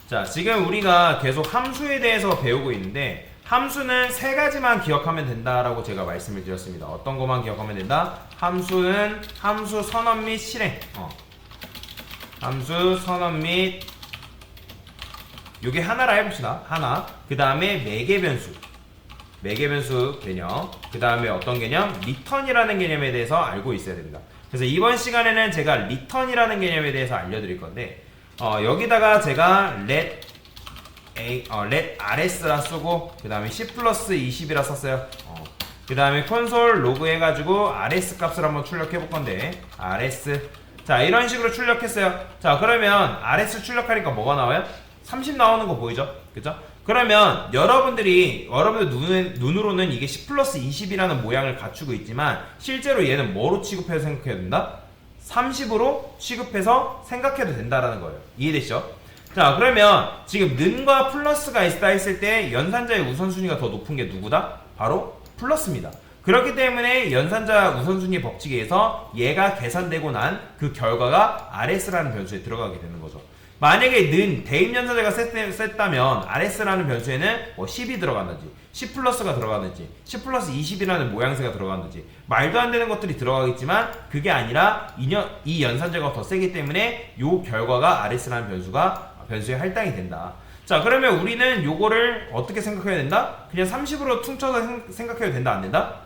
자, 지금 우리가 계속 함수에 대해서 배우고 있는데 함수는 세 가지만 기억하면 된다라고 제가 말씀을 드렸습니다. 어떤 것만 기억하면 된다? 함수는 함수 선언 및 실행. 함수 선언 및 요게 하나라 해봅시다. 하나. 그 다음에 매개 변수. 매개 변수 개념. 그 다음에 어떤 개념? 리턴이라는 개념에 대해서 알고 있어야 됩니다. 그래서 이번 시간에는 제가 리턴이라는 개념에 대해서 알려드릴 건데 여기다가 제가 let rs라 쓰고 그 다음에 c 플러스 20이라 썼어요. 그 다음에 콘솔 로그 해가지고 rs 값을 한번 출력해 볼 건데 rs. 자, 이런 식으로 출력했어요. 자, 그러면 rs 출력하니까 뭐가 나와요? 30 나오는 거 보이죠? 그죠? 그러면 여러분들 눈으로는 이게 10 플러스 20이라는 모양을 갖추고 있지만 실제로 얘는 뭐로 취급해서 생각해야 된다? 30으로 취급해서 생각해도 된다라는 거예요. 이해되시죠? 자, 그러면 지금 는과 플러스가 있다 했을 때 연산자의 우선순위가 더 높은 게 누구다? 바로 플러스입니다. 그렇기 때문에 연산자 우선순위 법칙에 의해서 얘가 계산되고 난 그 결과가 rs라는 변수에 들어가게 되는 거죠. 만약에 는 대입연산자가 셌다면 rs라는 변수에는 뭐 10이 들어간다든지 10 플러스가 들어가든지 10 플러스 20이라는 모양새가 들어가든지 말도 안 되는 것들이 들어가겠지만 그게 아니라 이 연산자가 더 세기 때문에 요 결과가 rs라는 변수에 할당이 된다. 자, 그러면 우리는 요거를 어떻게 생각해야 된다? 그냥 30으로 퉁쳐서 생각해도 된다, 안 된다?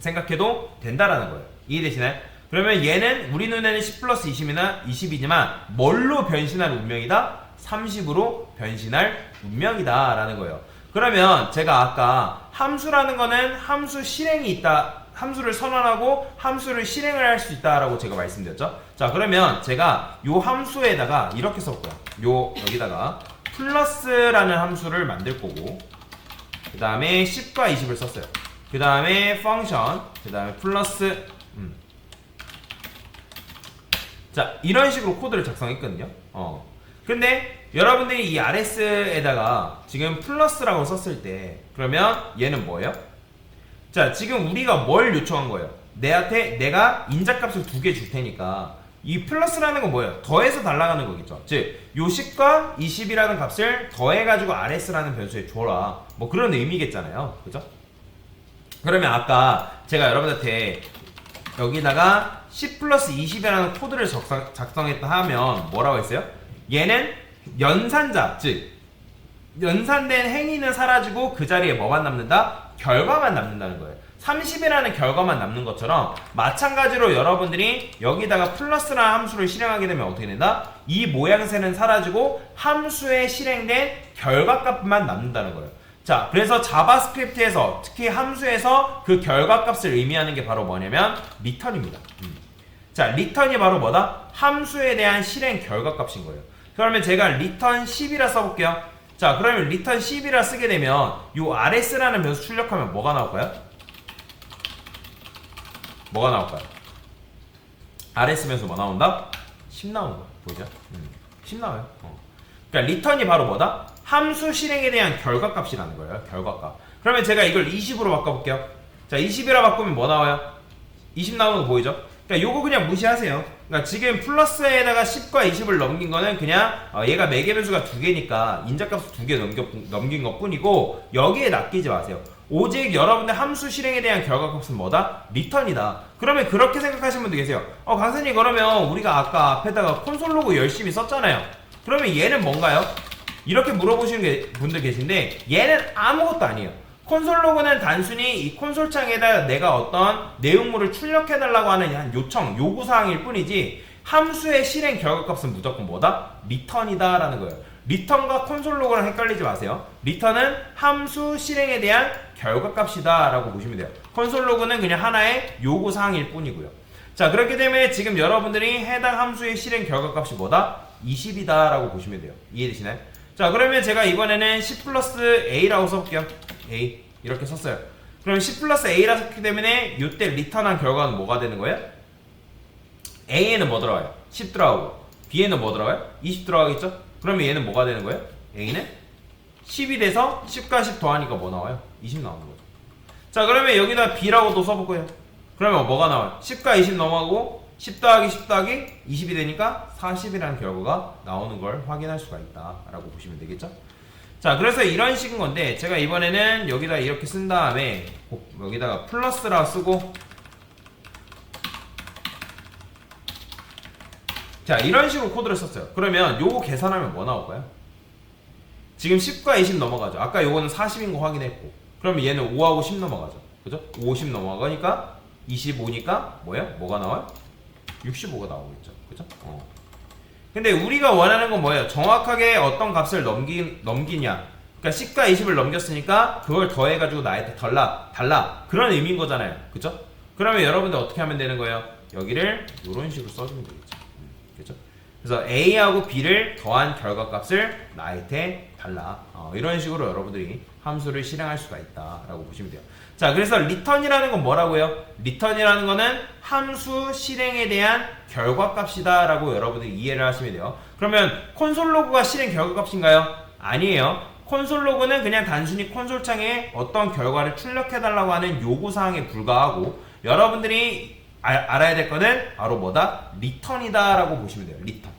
생각해도 된다라는 거예요. 이해되시나요? 그러면 얘는 우리 눈에는 10 플러스 20이지만 뭘로 변신할 운명이다? 30으로 변신할 운명이다 라는 거예요. 그러면 제가 아까 함수라는 거는 함수 실행이 있다, 함수를 선언하고 함수를 실행을 할 수 있다라고 제가 말씀드렸죠. 자, 그러면 제가 요 함수에다가 이렇게 썼고요. 여기다가 플러스라는 함수를 만들 거고 그 다음에 10과 20을 썼어요. 그 다음에 펑션, 그 다음에 플러스 자, 이런 식으로 코드를 작성했거든요. 근데 여러분들이 이 rs에다가 지금 플러스라고 썼을 때 그러면 얘는 뭐예요? 자, 지금 우리가 뭘 요청한 거예요? 내가 인자값을 2개 줄 테니까 이 플러스라는 건 뭐예요? 더해서 달라가는 거겠죠. 즉, 요 10과 20이라는 값을 더해가지고 rs라는 변수에 줘라. 뭐 그런 의미겠잖아요. 그죠? 그러면 아까 제가 여러분한테 여기다가 10 플러스 20이라는 코드를 작성했다 하면 뭐라고 했어요? 얘는 연산자, 즉 연산된 행위는 사라지고 그 자리에 뭐만 남는다? 결과만 남는다는 거예요. 30이라는 결과만 남는 것처럼 마찬가지로 여러분들이 여기다가 플러스라는 함수를 실행하게 되면 어떻게 된다? 이 모양새는 사라지고 함수에 실행된 결과값만 남는다는 거예요. 자, 그래서 자바스크립트에서 특히 함수에서 그 결과값을 의미하는 게 바로 뭐냐면 리턴입니다. 자, 리턴이 바로 뭐다? 함수에 대한 실행 결과값인 거예요. 그러면 제가 리턴 10이라 써볼게요. 자, 그러면 리턴 10이라 쓰게 되면 요 rs라는 변수 출력하면 뭐가 나올까요? 뭐가 나올까요? rs 변수 뭐 나온다? 10 나오는 거예요. 보이죠? 10 나와요. 그러니까 리턴이 바로 뭐다? 함수 실행에 대한 결과값이라는 거예요. 결과값. 그러면 제가 이걸 20으로 바꿔볼게요. 자, 20이라 바꾸면 뭐 나와요? 20 나오는 거 보이죠? 그러니까 요거 그냥 무시하세요. 그러니까 지금 플러스에다가 10과 20을 넘긴 거는 그냥 얘가 매개 변수가 2개니까 인자값을 2개 넘긴 것 뿐이고 여기에 낚이지 마세요. 오직 여러분의 함수 실행에 대한 결과값은 뭐다? 리턴이다. 그러면 그렇게 생각하시는 분도 계세요. 강사님, 그러면 우리가 아까 앞에다가 콘솔 로그 열심히 썼잖아요. 그러면 얘는 뭔가요? 이렇게 물어보시는 분들 계신데 얘는 아무것도 아니에요. 콘솔 로그는 단순히 이 콘솔 창에다 내가 어떤 내용물을 출력해달라고 하는 한 요구사항일 뿐이지 함수의 실행 결과값은 무조건 뭐다? 리턴이다 라는 거예요. 리턴과 콘솔 로그랑 헷갈리지 마세요. 리턴은 함수 실행에 대한 결과값이다 라고 보시면 돼요. 콘솔 로그는 그냥 하나의 요구사항일 뿐이고요. 자, 그렇기 때문에 지금 여러분들이 해당 함수의 실행 결과값이 뭐다? 20이다 라고 보시면 돼요. 이해되시나요? 자, 그러면 제가 이번에는 10 플러스 a라고 써볼게요. a 이렇게 썼어요. 그럼 10 플러스 a라 썼기 때문에 이때 리턴한 결과는 뭐가 되는 거예요? a에는 뭐 들어가요? 10 들어가고 b에는 뭐 들어가요? 20 들어가겠죠? 그러면 얘는 뭐가 되는 거예요? a는 10이 돼서 10과 10 더하니까 뭐 나와요? 20 나오는 거죠. 자, 그러면 여기다 b라고 또 써볼 거예요. 그러면 뭐가 나와요? 10과 20 넘어가고 10 더하기 10 더하기 20이 되니까 40이라는 결과가 나오는 걸 확인할 수가 있다라고 보시면 되겠죠. 자, 그래서 이런 식인 건데 제가 이번에는 여기다 이렇게 쓴 다음에 여기다가 플러스라 쓰고, 자, 이런 식으로 코드를 썼어요. 그러면 요거 계산하면 뭐 나올까요? 지금 10과 20 넘어가죠. 아까 요거는 40인 거 확인했고, 그러면 얘는 5하고 10 넘어가죠. 그죠? 50 넘어가니까 25니까 뭐예요? 뭐가 나와요? 65가 나오겠죠. 그죠? 근데 우리가 원하는 건 뭐예요? 정확하게 어떤 값을 넘기냐. 그러니까 10과 20을 넘겼으니까 그걸 더해가지고 나한테 달라. 그런 의미인 거잖아요. 그죠? 그러면 여러분들 어떻게 하면 되는 거예요? 여기를 이런 식으로 써주면 되겠죠. 그죠? 그래서 A하고 B를 더한 결과값을 나한테 달라. 이런 식으로 여러분들이 함수를 실행할 수가 있다라고 보시면 돼요. 자, 그래서 return이라는 건 뭐라고요? return이라는 거는 함수 실행에 대한 결과값이다 라고 여러분들이 이해를 하시면 돼요. 그러면 콘솔 로그가 실행 결과값인가요? 아니에요. 콘솔 로그는 그냥 단순히 콘솔 창에 어떤 결과를 출력해달라고 하는 요구사항에 불과하고, 여러분들이 알아야 될 거는 바로 뭐다? return이다 라고 보시면 돼요. return.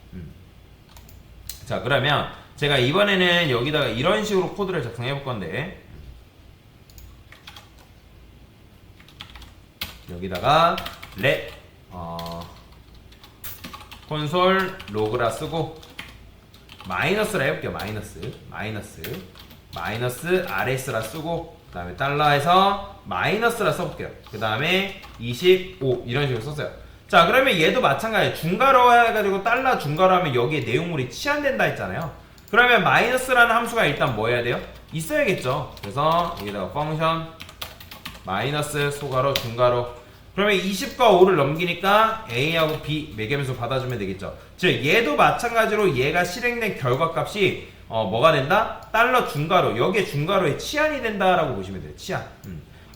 자, 그러면 제가 이번에는 여기다가 이런 식으로 코드를 작성해 볼 건데, 여기다가 let 콘솔 로그라 쓰고 마이너스라 해볼게요. 마이너스 rs라 쓰고, 그 다음에 달러에서 마이너스라 써볼게요. 그 다음에 25 이런 식으로 썼어요. 자, 그러면 얘도 마찬가지예요. 중괄호 해가지고 달러 중괄호 하면 여기에 내용물이 치환된다 했잖아요. 그러면 마이너스라는 함수가 일단 뭐 해야 돼요? 있어야겠죠. 그래서 여기다가 펑션 마이너스 소괄호 중괄호, 그러면 20과 5를 넘기니까 A하고 B 매개변수 받아주면 되겠죠. 즉 얘도 마찬가지로 얘가 실행된 결과값이 뭐가 된다? 달러 중괄호, 여기에 중괄호에 치환이 된다라고 보시면 돼요. 치환.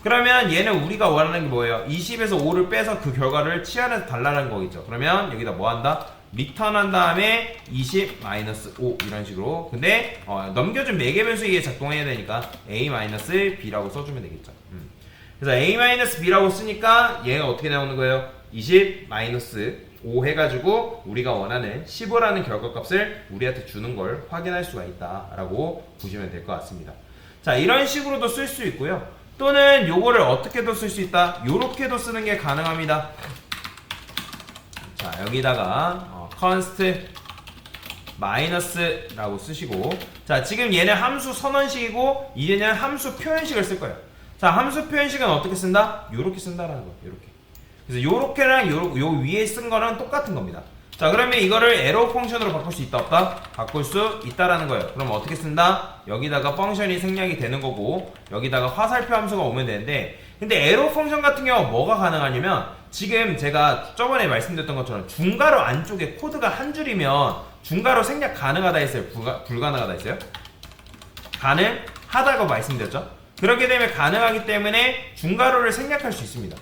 그러면 얘는 우리가 원하는 게 뭐예요? 20에서 5를 빼서 그 결과를 치환해서 달라는 거겠죠. 그러면 여기다 뭐 한다? 리턴 한 다음에 20-5 이런 식으로. 근데 넘겨준 매개변수 이게 작동해야 되니까 A-B라고 써주면 되겠죠. 그래서 A-B라고 쓰니까 얘가 어떻게 나오는 거예요? 20-5 해가지고 우리가 원하는 15라는 결과값을 우리한테 주는 걸 확인할 수가 있다라고 보시면 될 것 같습니다. 자, 이런 식으로도 쓸 수 있고요. 또는 요거를 어떻게도 쓸 수 있다. 요렇게도 쓰는 게 가능합니다. 자, 여기다가 const 마이너스라고 쓰시고, 자, 지금 얘는 함수 선언식이고 이제는 함수 표현식을 쓸 거예요. 자, 함수 표현식은 어떻게 쓴다? 요렇게 쓴다라는 거예요. 요렇게. 그래서 요렇게랑 요 위에 쓴 거랑 똑같은 겁니다. 자, 그러면 이거를 에러 펑션으로 바꿀 수 있다 없다? 바꿀 수 있다라는 거예요. 그럼 어떻게 쓴다? 여기다가 펑션이 생략이 되는 거고 여기다가 화살표 함수가 오면 되는데, 근데 에러 펑션 같은 경우 뭐가 가능하냐면, 지금 제가 저번에 말씀드렸던 것처럼 중괄호 안쪽에 코드가 한 줄이면 중괄호 생략 가능하다 했어요? 불가능하다 했어요? 가능하다고 말씀드렸죠? 그렇게 되면 가능하기 때문에 중괄호를 생략할 수 있습니다.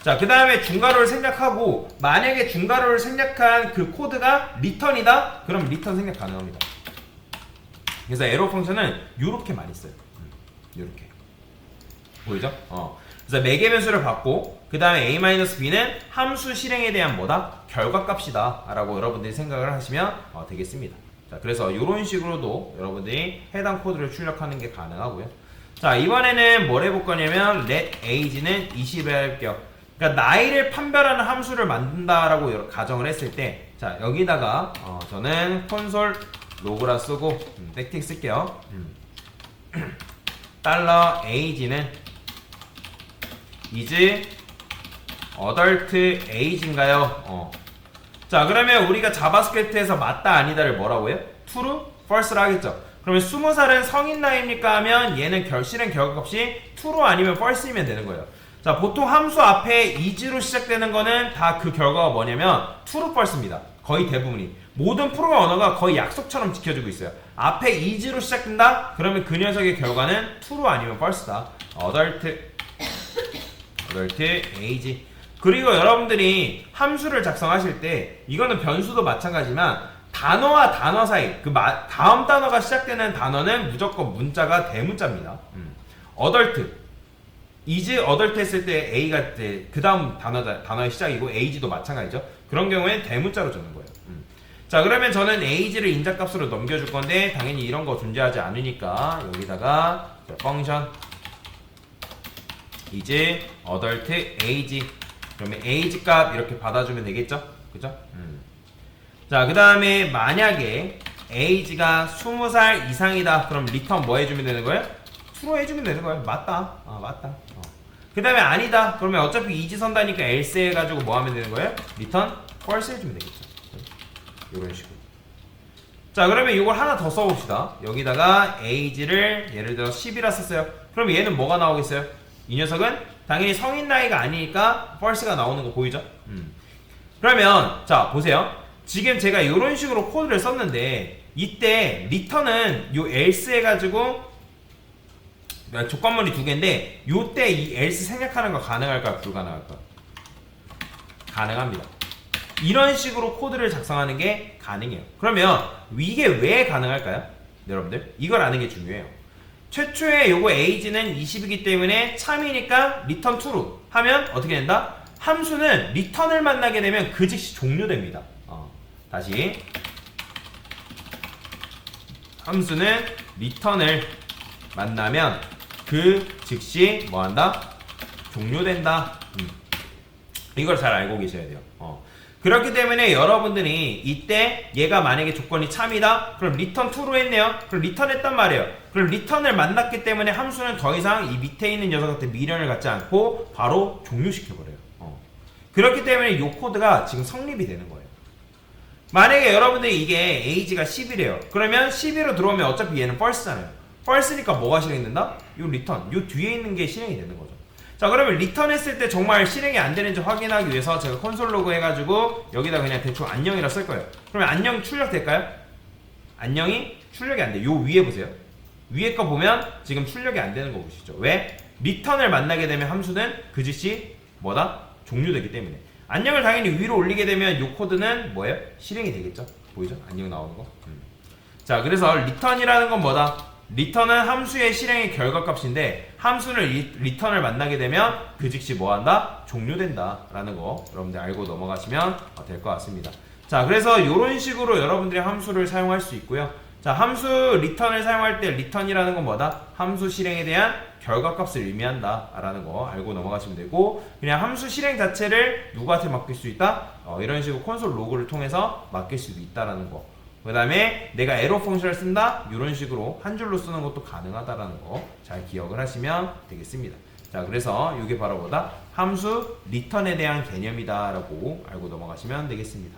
자, 그 다음에 중괄호를 생략하고, 만약에 중괄호를 생략한 그 코드가 return이다? 그럼 return 생략 가능합니다. 그래서 에러 펑션은 요렇게 많이 써요. 요렇게. 보이죠? 그래서 매개변수를 받고, 그 다음에 A-B는 함수 실행에 대한 뭐다? 결과값이다 라고 여러분들이 생각을 하시면 되겠습니다. 자, 그래서 요런 식으로도 여러분들이 해당 코드를 출력하는 게 가능하고요. 자, 이번에는 뭘 해볼 거냐면 let age는 20을 할게요. 그러니까 나이를 판별하는 함수를 만든다라고 가정을 했을 때, 자, 여기다가 저는 콘솔 로그라 쓰고 백틱 쓸게요. 달러 age는 is adult age인가요? 자, 그러면 우리가 자바스크립트에서 맞다 아니다를 뭐라고 해요? true, false를 하겠죠. 그러면 20살은 성인 나이입니까 하면 얘는 실행 결과값이 true 아니면 false이면 되는 거예요. 자, 보통 함수 앞에 is로 시작되는 거는 다 그 결과가 뭐냐면 true, false입니다. 거의 대부분이. 모든 프로그램 언어가 거의 약속처럼 지켜주고 있어요. 앞에 is로 시작된다? 그러면 그 녀석의 결과는 true 아니면 false다. adult age. 그리고 여러분들이 함수를 작성하실 때 이거는 변수도 마찬가지지만 단어와 단어 사이, 다음 단어가 시작되는 단어는 무조건 문자가 대문자입니다. adult is adult 했을 때 A가 이제 그 다음 단어의 시작이고 age도 마찬가지죠. 그런 경우엔 대문자로 적는 거예요. 자, 그러면 저는 age를 인자값으로 넘겨줄 건데 당연히 이런 거 존재하지 않으니까 여기다가 펑션 is adult age 그러면 age 값 이렇게 받아주면 되겠죠? 그죠? 자, 그 다음에 만약에 age가 20살 이상이다. 그럼 리턴 뭐 해주면 되는 거예요? true 해주면 되는 거예요. 맞다. 맞다. 그 다음에 아니다. 그러면 어차피 이지 선다니까 else 해가지고 뭐 하면 되는 거예요? 리턴 false 해주면 되겠죠. 이런 식으로. 자, 그러면 이걸 하나 더 써봅시다. 여기다가 age를 예를 들어 10이라 썼어요. 그럼 얘는 뭐가 나오겠어요? 이 녀석은 당연히 성인 나이가 아니니까 false가 나오는 거 보이죠? 그러면 자, 보세요. 지금 제가 이런 식으로 코드를 썼는데 이때 return은 요 else 해가지고 조건문이 두 개인데 요때 이 else 생략하는 거 가능할까요? 불가능할까요? 가능합니다. 이런 식으로 코드를 작성하는 게 가능해요. 그러면 이게 왜 가능할까요? 여러분들 이걸 아는 게 중요해요. 최초에 요거 age는 20이기 때문에 참이니까 return true 하면 어떻게 된다? 함수는 return을 만나게 되면 그 즉시 종료됩니다. 다시 함수는 return을 만나면 그 즉시 뭐한다? 종료된다. 이걸 잘 알고 계셔야 돼요. 그렇기 때문에 여러분들이 이때 얘가 만약에 조건이 참이다? 그럼 return true로 했네요. 그럼 return 했단 말이에요. 그럼 return을 만났기 때문에 함수는 더 이상 이 밑에 있는 녀석한테 미련을 갖지 않고 바로 종료시켜버려요. 그렇기 때문에 이 코드가 지금 성립이 되는 거예요. 만약에 여러분들이 이게 age가 10이래요. 그러면 11로 들어오면 어차피 얘는 false잖아요. false니까 뭐가 실행된다? 요 return, 요 뒤에 있는 게 실행이 되는 거죠. 자, 그러면 return 했을 때 정말 실행이 안 되는지 확인하기 위해서 제가 콘솔 로그 해가지고 여기다 그냥 대충 안녕이라 쓸 거예요. 그러면 안녕 출력될까요? 안녕이 출력이 안 돼요. 요 위에 보세요. 위에 거 보면 지금 출력이 안 되는 거 보시죠. 왜? return을 만나게 되면 함수는 그 즉시 뭐다? 종료되기 때문에. 안녕을 당연히 위로 올리게 되면 요 코드는 뭐예요? 실행이 되겠죠? 보이죠? 안녕 나오는 거. 자, 그래서 return이라는 건 뭐다? return은 함수의 실행의 결과값인데 함수는 return을 만나게 되면 그 즉시 뭐한다? 종료된다 라는 거 여러분들 알고 넘어가시면 될 것 같습니다. 자, 그래서 이런 식으로 여러분들이 함수를 사용할 수 있고요. 자, 함수 return을 사용할 때 return이라는 건 뭐다? 함수 실행에 대한 결과값을 의미한다 라는 거 알고 넘어가시면 되고, 그냥 함수 실행 자체를 누구한테 맡길 수 있다? 이런 식으로 콘솔 로그를 통해서 맡길 수도 있다라는 거. 그 다음에 내가 에러 펑션을 쓴다? 이런 식으로 한 줄로 쓰는 것도 가능하다라는 거 잘 기억을 하시면 되겠습니다. 자, 그래서 이게 바로 뭐다? 함수 return에 대한 개념이다 라고 알고 넘어가시면 되겠습니다.